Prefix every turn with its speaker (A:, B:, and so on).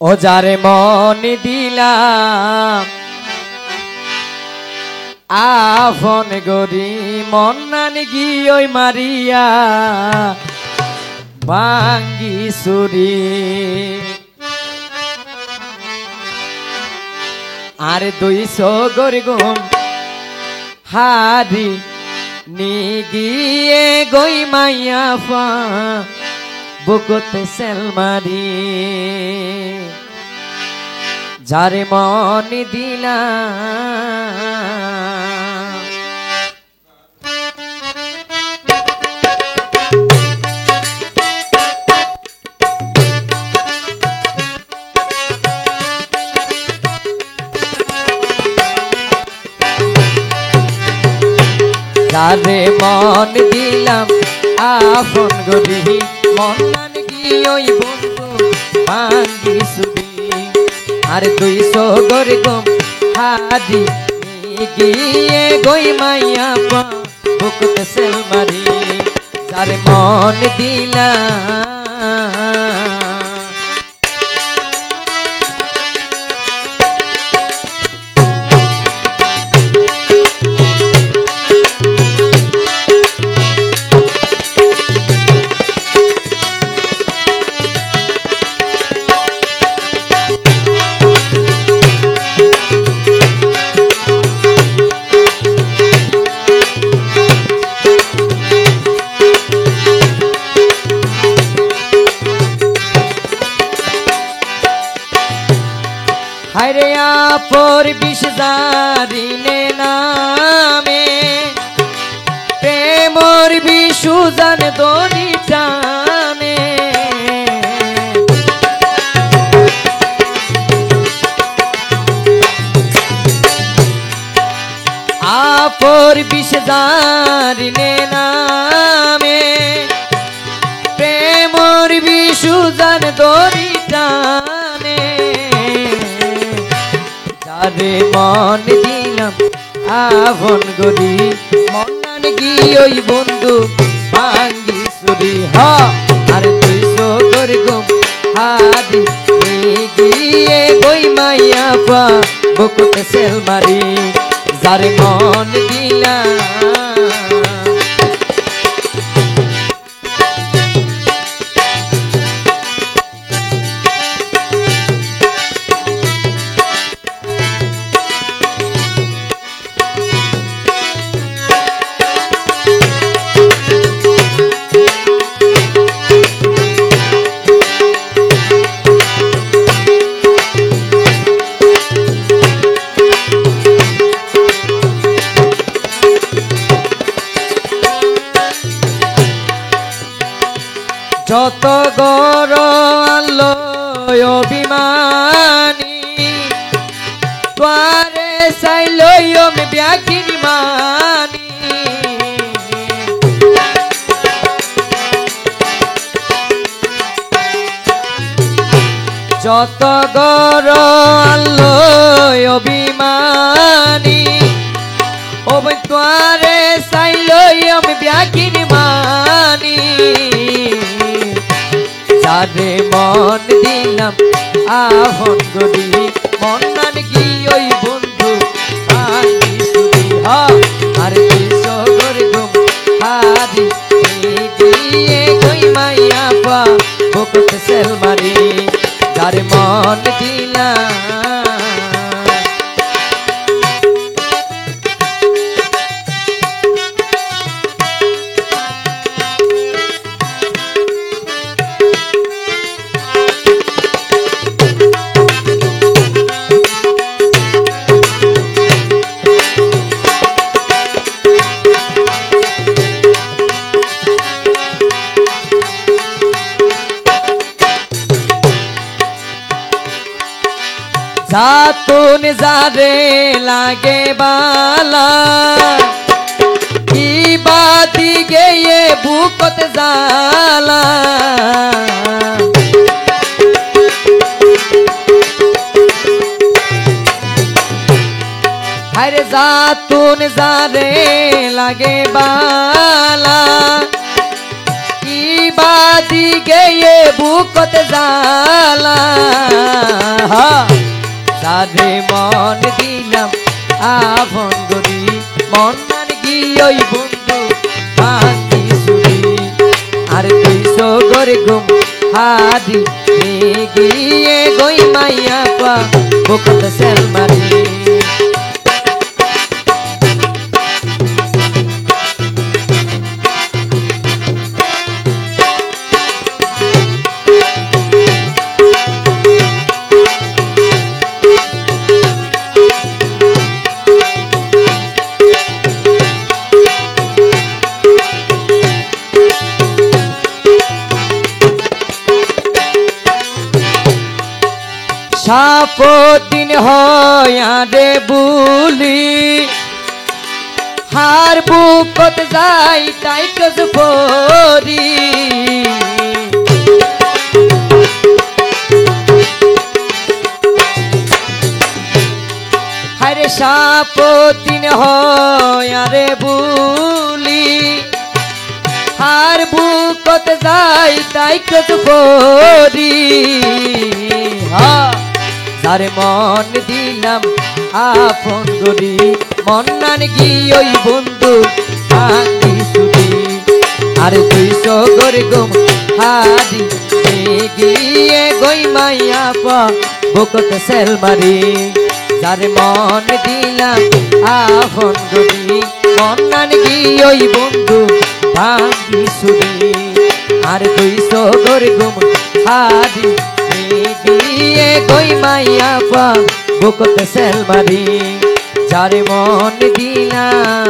A: ও যারে মন দিলাম আফন গরি মন নানি গিয়ে মারিয়া ভাঙ্গি সুরি আর 200 গরি গুম হারি নি গিয়ে গই মাইয়া ফা বুকতে সেলমারি যারে মন দিলাম যারে মন দিলাম আপন গরি মন নানি গিয়ে বন্ধু ভাঙ্গি সুরি আর 200 গরি গম হাদি গিয়ে গই মাইয়া পা বুকতে সেলমারি যারে মন দিলাম হায়রে আপর বিষদারিনে নামে প্রেমর বিশুজান দড়ি টানে আপর বিষদারিনে নামে প্রেমর বিশুজান দড়ি টানে যারে মন দিলাম আপন গরি মন নানি গিয়ে বন্ধু ভাঙ্গি সুরি আর 200 গরি গম হাদি গিয়ে গই মাইয়া পা বুকতে সেলমারি যারে মন দিলাম যত গরল অভিমানী তোরে চাইলম ব্যাঘির মানি যত গরল অভিমানী ও তোরে চাইলম ব্যাঘির মানি যারে মন দিলাম আপন গরি মন নানি গিয়ে বন্ধু ভাঙ্গি সুরি আর 200 গরি গম হাদি গিয়ে গই মাইয়া পা বুকতে সেলমারি যারে মন দিলাম जातुन जारे लागे बाला की बाती गे ये भूकत जाला हरे जातुन जारे लागे बाला की बाती गे ये भूकत जाला আপন গরি মন মান গিয়ে বন্ধু ভাঙ্গি সুরি আর তুই সগরে ঘুম হারি গিয়ে গই মাইয়া পা বকত সেল মারি সাপদিন হয়ারে বুলি হার বুকত যাই তাই কজ পরি হারে সাপদিন হয়ারে বুলি হার বুকত যাই তাই কজ পরি যারে মন দিলাম আপন গরি মন নান গিয়ে বন্ধু ভাঙ্গি সুরি আর তুই সগরে গম হারি গিয়ে গই মাইয়া পা বকত সেল মারি যারে মন দিলাম আপন গরি মন নান গিয়ে বন্ধু ভাঙ্গি সুরি আর তুই সগরে গম হারি গিয়ে গই মাইয়া পা বকত সেল মারি যারে মন দিলাম